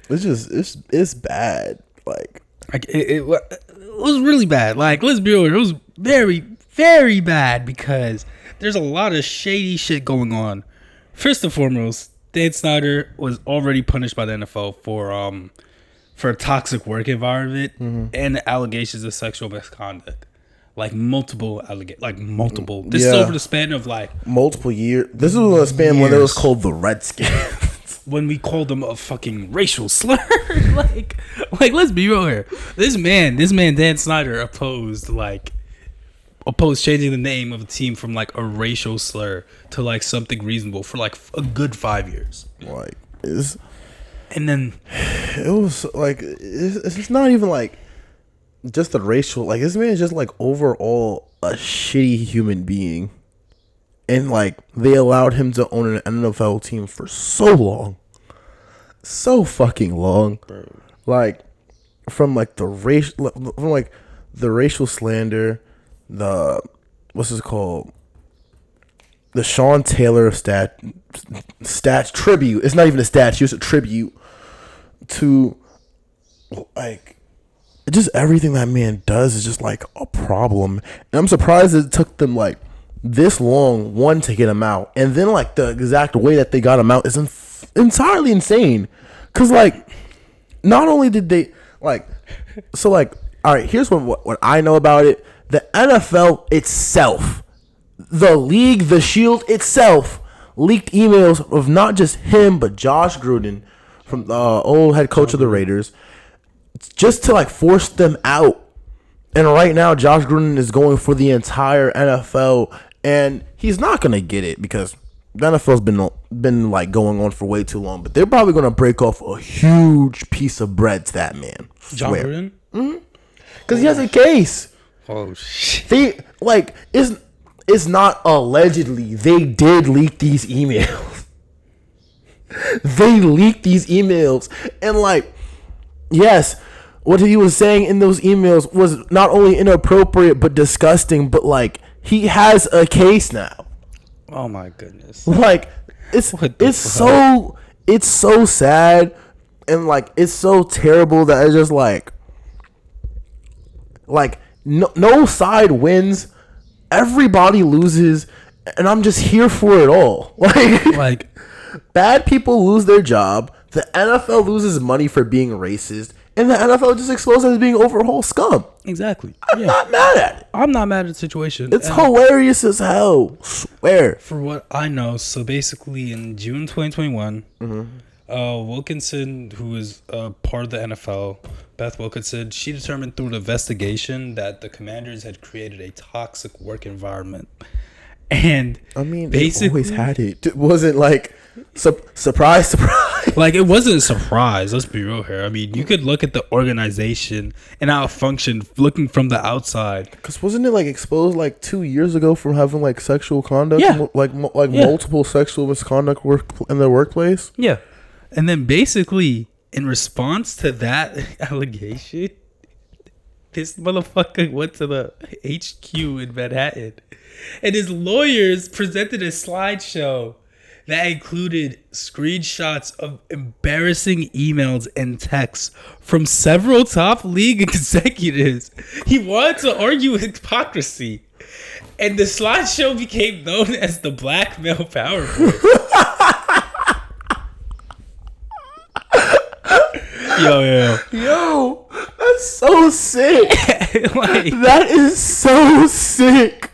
it's bad. Like it was really bad. Like, let's be real, it was very, very bad because there's a lot of shady shit going on. First and foremost, Dan Snyder was already punished by the NFL for a toxic work environment and allegations of sexual misconduct. like multiple alligators, like multiple. This is Yeah. over the span of like multiple years. This was a span when it was called the Redskins. when we called them a fucking racial slur. like let's be real here. This man, Dan Snyder opposed changing the name of a team from like a racial slur to like something reasonable for like a good 5 years. Like And then it was like it's just not even like just the racial. Like this man is just like overall a shitty human being, and like they allowed him to own an NFL team for so fucking long. Bro. Like from like the racial slander, the what's this called? The Sean Taylor stats tribute. It's not even a statue, it's a tribute to like just everything that man does is just like a problem. And I'm surprised it took them like this long, one, to get him out, and then like the exact way that they got him out is entirely insane. Cause like not only did they like so like all right, here's what I know about it. The NFL itself, the league, the Shield itself, leaked emails of not just him but Josh Gruden, from the old head coach of the Raiders, just to like force them out. And right now, Josh Gruden is going for the entire NFL, and he's not gonna get it because the NFL's been like going on for way too long. But they're probably gonna break off a huge piece of bread to that man. John Gruden, because he has a case. Oh shit! They like it's not allegedly. They did leak these emails. They leaked these emails, and like, yes, what he was saying in those emails was not only inappropriate but disgusting. But like, he has a case now. Oh my goodness! Like, it's so sad, and like it's so terrible that it's just like no side wins. Everybody loses, and I'm just here for it all. Like bad people lose their job, the NFL loses money for being racist, and the NFL just explodes as being overhaul scum. Exactly. I'm not mad at it. I'm not mad at the situation. It's hilarious as hell. Swear. For what I know, so basically in June 2021, Wilkinson, who is part of the NFL, Beth Wilkinson, she determined through an investigation that the Commanders had created a toxic work environment. And I mean, they always had it. It wasn't like surprise. Like, it wasn't a surprise. Let's be real here. I mean, you could look at the organization and how it functioned looking from the outside. Because wasn't it like exposed like 2 years ago from having like sexual conduct, multiple sexual misconduct in their workplace? Yeah. And then basically, in response to that allegation, this motherfucker went to the HQ in Manhattan, and his lawyers presented a slideshow that included screenshots of embarrassing emails and texts from several top league executives. He wanted to argue hypocrisy, and the slideshow became known as the Black Male PowerPoint. Yo, that's so sick. That is so sick.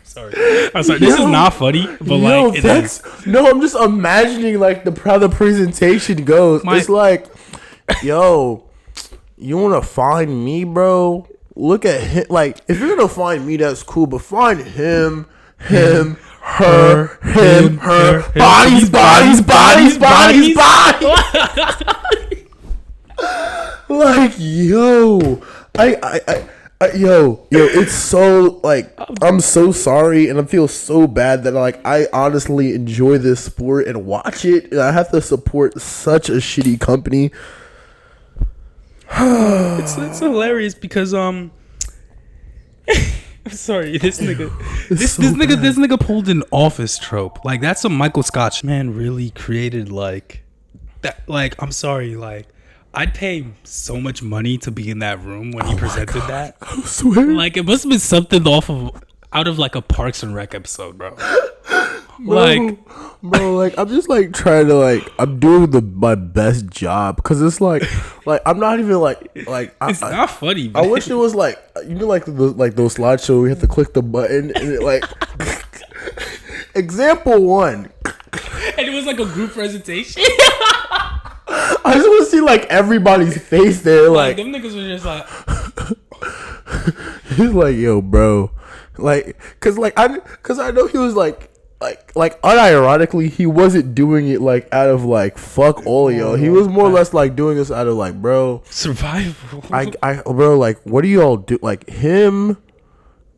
I'm sorry. This is not funny, but like it is. No, I'm just imagining like how the presentation goes. It's like, yo, you wanna find me, bro? Look at him. Like, if you're gonna find me, that's cool. But find him, her. Bodies. Like, yo, yo, it's so like I'm so sorry, and I feel so bad that like I honestly enjoy this sport and watch it, and I have to support such a shitty company. It's hilarious because I'm sorry, this nigga pulled an Office trope. Like, that's a Michael Scott man really created like that. Like, I'm sorry, like, I'd pay so much money to be in that room when he presented that. I swear. Like, it must have been something out of like a Parks and Rec episode, bro. Like, bro, like I'm just like trying to like I'm doing my best job because it's like I'm not even like it's not funny. I But wish it was like like those slideshows where you have to click the button and it like example 1. and it was like a group presentation. I just want to see like everybody's face there, Like like them niggas were just like, he's like, yo, bro, like, cause I know he was like unironically he wasn't doing it like out of like fuck all y'all. He was more or less like doing this out of like, bro, survival. bro, like, what do y'all do? Like him,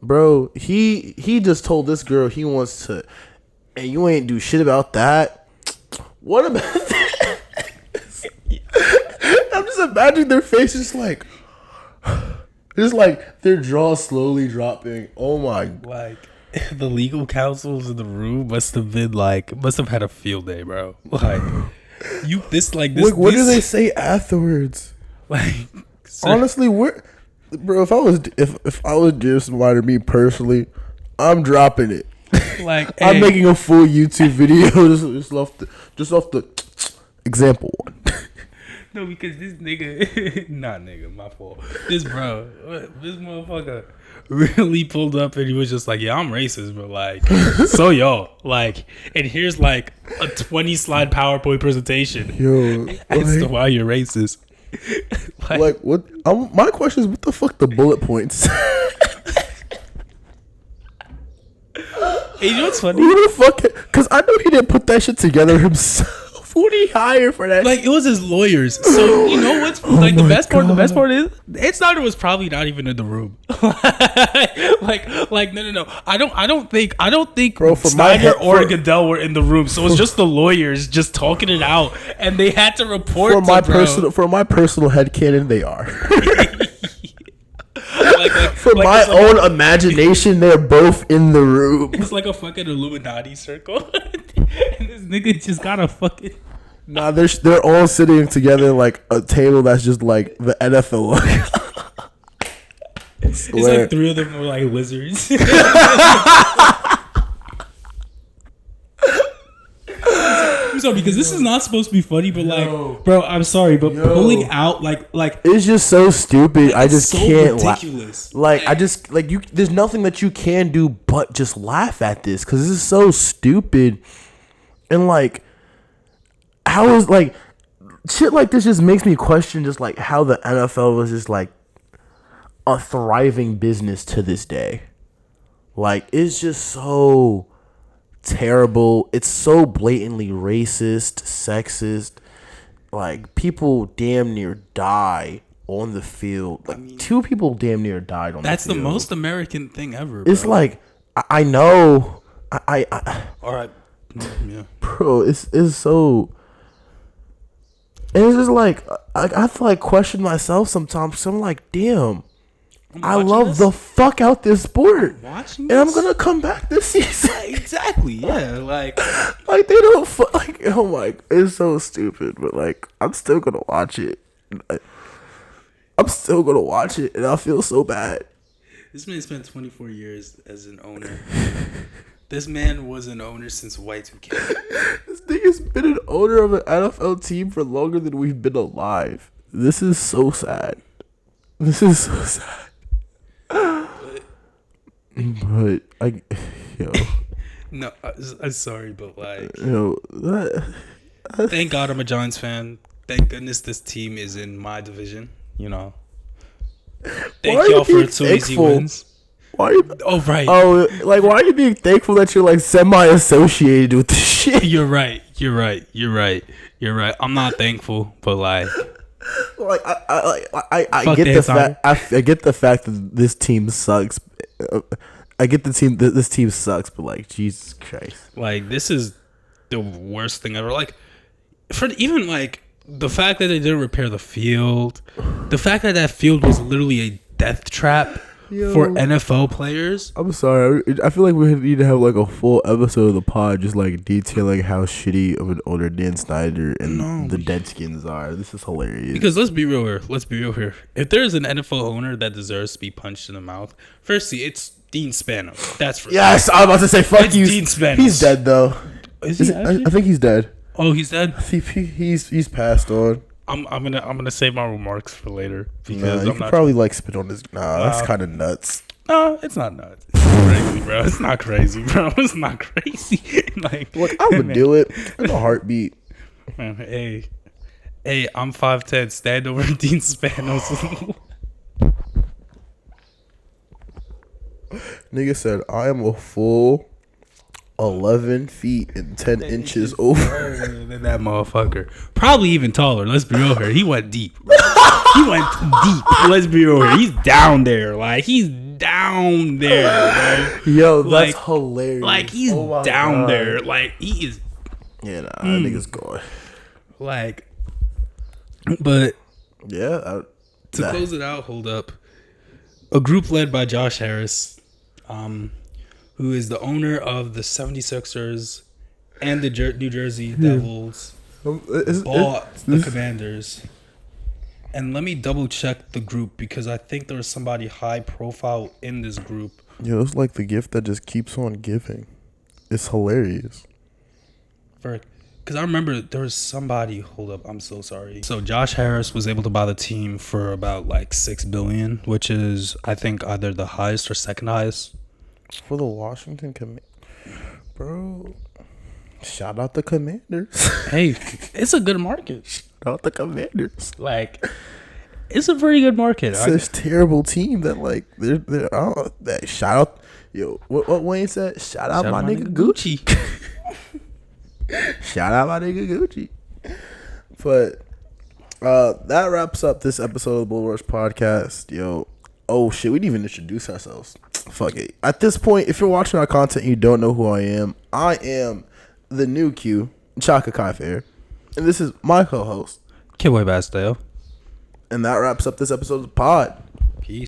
bro, he just told this girl he wants to, and you ain't do shit about that. What about that? I'm just imagining their faces like, just like their jaw slowly dropping. Oh my! Like the legal counsels in the room must have had a field day, bro. Like this. What do they say afterwards? Like honestly, bro? If I was just somebody, me personally, I'm dropping it. Like I'm making a full YouTube video just off the example 1. No, because this nigga, not nigga, my fault. This motherfucker really pulled up and he was just like, yeah, I'm racist, but like, so y'all, like, and here's like a 20 slide PowerPoint presentation. Yo, as to why you're racist. like what? My question is, what the fuck the bullet points? Hey, you know what's funny? Who the fuck? Because I know he didn't put that shit together himself. Who did he hire for that? Like it was his lawyers. So you know what's like the best part? The best part is Snyder was probably not even in the room. like no. I don't think Bro, Snyder or Goodell were in the room. So it's just the lawyers just talking it out, and they had to report. For my personal headcanon, they are. For my own imagination, they're both in the room. It's like a fucking Illuminati circle. And this nigga just got a fucking... Nah, they're all sitting together like a table that's just like the NFL. It's like 3 of them were like lizards. I'm sorry, because this is not supposed to be funny, but like, bro, I'm sorry, but pulling out like it's just so stupid. I just so can't ridiculous. I just like you. There's nothing that you can do but just laugh at this because this is so stupid, and like, how is like shit like this just makes me question just like how the NFL was just like a thriving business to this day. Like it's just so terrible. It's so blatantly racist, sexist. Like people damn near die on the field. Like 2 people damn near died on the field. That's the most American thing ever, bro. It's like I know. I all right. Yeah. Bro, it's so. And it's just like I have to like question myself sometimes. So I'm like, damn, I love the fuck out this sport, and I'm gonna come back this season. Exactly, yeah, like they don't like. Oh my, it's so stupid, but like I'm still gonna watch it. I'm still gonna watch it, and I feel so bad. This man spent 24 years as an owner. This man was an owner since Y2K. This nigga's been an owner of an NFL team for longer than we've been alive. This is so sad. This is so sad. But no, I'm sorry, but like, thank God I'm a Giants fan. Thank goodness this team is in my division. You know, thank y'all for 2 easy wins. Why? Oh right. Oh, like why are you being thankful that you're like semi-associated with this shit? You're right. I'm not thankful, but like I get the fact. I get the fact that this team sucks. I get this team sucks, but like Jesus Christ, like this is the worst thing ever. Like for even like the fact that they didn't repair the field, the fact that field was literally a death trap for NFL players. I'm sorry. I feel like we need to have like a full episode of the pod just like detailing how shitty of an owner Dan Snyder and the Deadskins are. This is hilarious. Because let's be real here. If there's an NFL owner that deserves to be punched in the mouth, firstly, it's Dean Spano. That's for Yes, I was about to say fuck It's you. Dean Spanos. He's dead though. Is he actually? I think he's dead. Oh, he's dead. He's passed on. I'm gonna save my remarks for later Nah, because you I'm could not. probably like spit on his. Nah, that's kind of nuts. No, it's not nuts. It's crazy, bro. It's not crazy, bro. It's not crazy. Like, Look, I would do it in a heartbeat. man, hey, I'm 5'10". Stand over Dean Spanos. Nigga said, I am a full 11 feet and 10 inches over. Than that motherfucker. Probably even taller. Let's be real here. He went deep. Bro. He went deep. Let's be real here. He's down there. Like, he's down there, bro. Yo, that's Like, hilarious. Like, he's down there. Like, he is. Yeah, that nigga's gone. Like, but Yeah. to close it out, hold up. A group led by Josh Harris, who is the owner of the 76ers and the New Jersey Devils, bought the Commanders. And let me double check the group because I think there was somebody high profile in this group. Yo, it's like the gift that just keeps on giving. It's hilarious. Because I remember there was somebody. Hold up, I'm so sorry. So Josh Harris was able to buy the team for about like $6 billion, which is I think either the highest or second highest For the Washington bro. Shout out the Commanders. Hey, it's a good market. Shout out the Commanders. Like, it's a pretty good market. It's this terrible team that like they're that shout out. Yo, what Wayne said? Shout out my nigga Gucci. Shout out my nigga Gucci. But that wraps up this episode of the Bull Rush Podcast. Yo, oh shit, we didn't even introduce ourselves. Fuck it. At this point, if you're watching our content and you don't know who I am the new Q, Chaka Kai Fair. And this is my co-host, Kidway Basdale. and that wraps up this episode of the pod.